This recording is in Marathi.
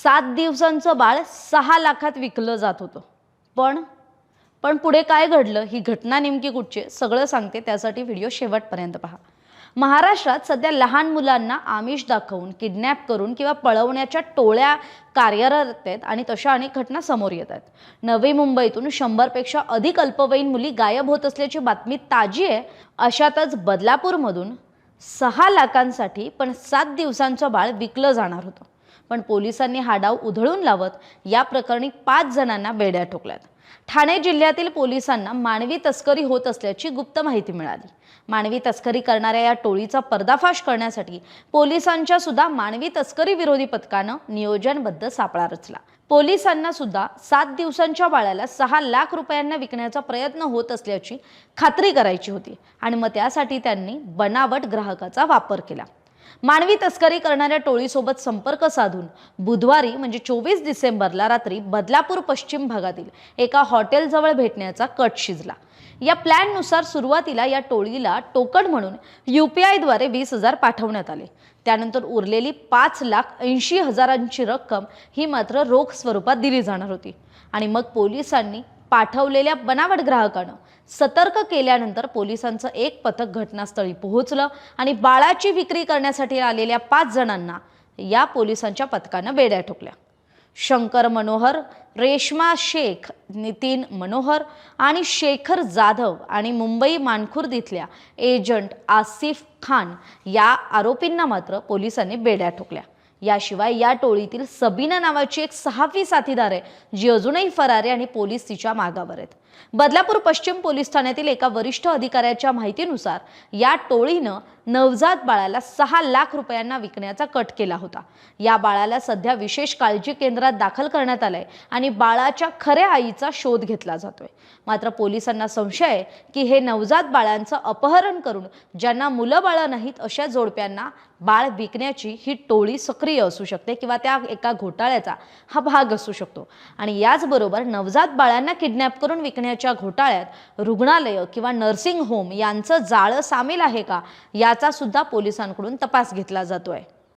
7 दिवसांचं बाळ 6 लाखात विकलं जात होतं। पण पुढे काय घडलं, ही घटना नेमकी कुठची, सगळं सांगते, त्यासाठी व्हिडिओ शेवटपर्यंत पहा। महाराष्ट्रात सध्या लहान मुलांना आमिष दाखवून किडनॅप करून किंवा पळवण्याच्या टोळ्या कार्यरत आहेत आणि तशा अनेक घटना समोर येत आहेत। नवी मुंबईतून 100 पेक्षा अधिक अल्पवयीन मुली गायब होत असल्याची बातमी ताजी आहे। अशातच बदलापूरमधून 6 लाखांसाठी पण 7 दिवसांचं बाळ विकलं जाणार होतं। पण पोलिसांनी हा डाव उधळून लावत या प्रकरणी 5 जणांना बेड्या ठोकल्यात। ठाणे जिल्ह्यातील पोलिसांना मानवी तस्करी होत असल्याची गुप्त माहिती मिळाली। मानवी तस्करी करणाऱ्या या टोळीचा पर्दाफाश करण्यासाठी पोलिसांच्या सुद्धा मानवी तस्करी विरोधी पथकानं नियोजनबद्ध सापळा रचला। पोलिसांना सुद्धा 7 दिवसांच्या बाळाला 6 लाख रुपयांना विकण्याचा प्रयत्न होत असल्याची खात्री करायची होती आणि मग त्यासाठी त्यांनी बनावट ग्राहकाचा वापर केला। मानवी तस्करी करणाऱ्या टोळीसोबत संपर्क साधून बुधवारी म्हणजे 24 डिसेंबरला रात्री बदलापूर पश्चिम भागातील एका हॉटेलजवळ भेटण्याचा कट शिजला। या प्लॅननुसार सुरुवातीला या टोळीला टोकन म्हणून UPI द्वारे 20,000 पाठवण्यात आले। त्यानंतर उरलेली 5,80,000ची रक्कम ही मात्र रोख स्वरूपात दिली जाणार होती आणि मग पोलिसांनी पाठवलेल्या बनावट ग्राहकानं सतर्क केल्यानंतर पोलिसांचं एक पथक घटनास्थळी पोहोचलं आणि बाळाची विक्री करण्यासाठी आलेल्या 5 जणांना या पोलिसांच्या पथकानं बेड्या ठोकल्या। शंकर मनोहर, रेश्मा शेख, नितीन मनोहर आणि शेखर जाधव आणि मुंबई मानखुर्द इथल्या एजंट आसिफ खान या आरोपींना मात्र पोलिसांनी बेड्या ठोकल्या। याशिवाय या टोळीतील सबीना नावाची एक 6वी साथीदार आहे, जी अजूनही फरार आहे आणि पोलीस तिच्या मागावर आहेत। बदलापूर पश्चिम पोलीस ठाण्यातील एका वरिष्ठ अधिकाऱ्याच्या माहितीनुसार या टोळीनं नवजात बाळाला 6 लाख रुपयांना विकण्याचा कट केला होता। या बाळाला सध्या विशेष काळजी केंद्रात दाखल करण्यात आलंय आणि बाळाच्या खऱ्या आईचा शोध घेतला जातोय। मात्र पोलिसांना संशय आहे की हे नवजात बाळांचं अपहरण करून ज्यांना मुलं बाळं नाहीत अशा जोडप्यांना बाळ विकण्याची ही टोळी सक्रिय असू शकते किंवा त्या एका घोटाळ्याचा हा भाग असू शकतो। आणि याचबरोबर नवजात बाळांना किडनॅप करून विकण्याच्या घोटाळ्यात रुग्णालय किंवा नर्सिंग होम यांचं जाळं सामील आहे का, याचा सुद्धा पोलिसांकडून तपास घेतला जातोय।